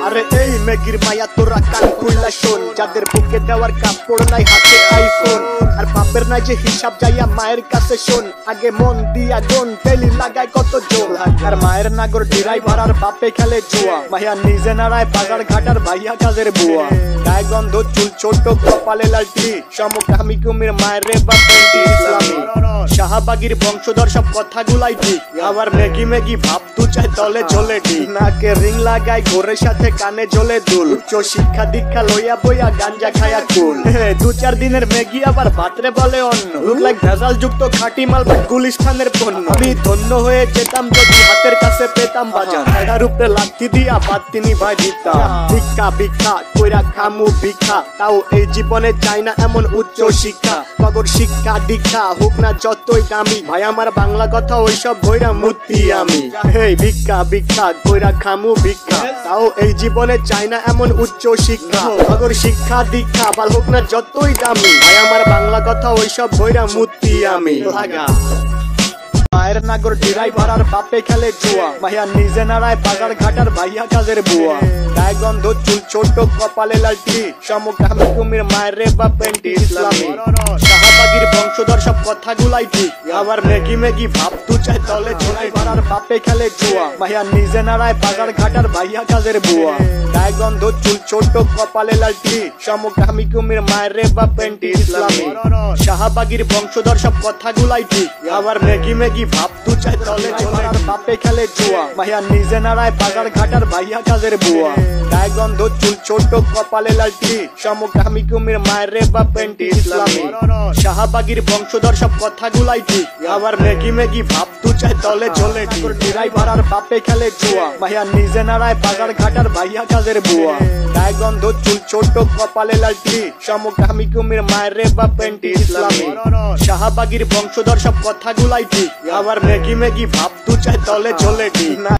আরে এই মেগির মায়া তোরা কান খুললা শোন, যাদের বুকে দেওয়ার কাপড় নাই হাতে আইফোন, আর বাপের নাই যে হিসাব যাইয়া মায়ের কাছে শোন, আগে মন দিয়া গন তেলি লাগায় কত জোর, আর মায়ের নাগর ড্রাইভার আর বাপে খেলে জুয়া, মাইয়া নিজে নাড়ায় বাজার ঘাটার ভাইয়া কাজের বুয়া, গায়ে গন্ধ চুল ছোট কপালে লালটি, সমকামী কুমির মায়ের রে বাপেন্টি ইসলামী, শাহবাগীর বংশধর সব কথাগুলাই ঠিক, আবার মেগি মেগি ভাব দু চাই তলে ঝোলে ঠিক, নাকে রিং লাগায় ঘোরের সাথে কানে ঝোলে দুল, উচ্চ শিক্ষা দীক্ষা লইয়া বইয়া গাঞ্জা খায়া কুল, দু চার দিনের মেগি আবার ভাতরে বলে অন্য, লুক লাইক ভেজাল যুক্ত খাঁটি মাল বা গুলিস্তানের পণ্য, আমি ধন্য হয়ে যেতাম যদি হাতের কাছে পেতাম বাজার, এটার উপরে লাঠি দিয়া বাদ তিনি ভাই দিতাম, ভিক্ষা ভিক্ষা কইরা খামু ভিক্ষা, তাও এই জীবনে চাই না এমন উচ্চ শিক্ষা, কবর শিক্ষা দীক্ষা হোক না যতই দামি, ভাই আমার বাংলা কথা ওইসব ভৈরা মূর্তি আমি, হেই ভিক্ষা ভিক্ষা কইরা খামু ভিক্ষা, তাও এই জীবনে চাই না এমন উচ্চ শিক্ষা, কবর শিক্ষা দীক্ষা ভাল হোক না যতই দামি, ভাই আমার বাংলা কথা ওইসব ভৈরা মূর্তি আমি লাগা, মায়ের নাগর ড্রাইভার আর বাপে খেলে জুয়া, মাইয়া নিজে নাড়ায় বাজার ঘাটার ভাইয়া কাজের বুয়া, গায়ে গন্ধ চুল ছোট কপালে লালটি, সমকামী কুমির মায়ের রে বাপেন্টি ইসলামী, শাহবাগীর বংশধর সব কথাগুলাই ঠিক, আবার মেগি মেগি ভাব দু চাই তলে ড্রাইভার আর বাপে খেলে জুয়া, মাইয়া নিজে নাড়ায় বাজার ঘাটার ভাইয়া কাজের বুয়া, গায়ে গন্ধ চুল ছোট কপালে লালটি, সমকামী কুমির মায়ের রে বাপেন্টি ইসলামী, শাহবাগীর বংশধর সব কথাগুলাই ঠিক, আবার মেগি মেগি ভাব দু চাই তলে ঝোলে, আর বাপে খেলে জুয়া, মাইয়া নিজে নাড়ায় বাজার ঘাটার ভাইয়া কাজের বুয়া, গায়ে গন্ধ চুল ছোট কপালে লালটি, সমকামী কুমির মায়ের রে বাপেন্টি ইসলামী, শাহবাগীর বংশধর সব কথাগুলাই ঠিক, আবার মেগি মেগি ভাব দু চাই তলে ঝোলে, ড্রাইভার আর বাপে খেলে জুয়া, মাইয়া নিজে নাড়ায় বাজার ঘাটার ভাইয়া কাজের বুয়া, গায়ে গন্ধ চুল ছোট কপালে লালটি, সমকামী কুমির মায়ের রে বাপেন্টি ইসলামী, শাহবাগীর বংশধর সব কথাগুলাই ঠিক, আবার মেগি মেগি ভাব দু চাই তলে ঝোলে ঠিক না।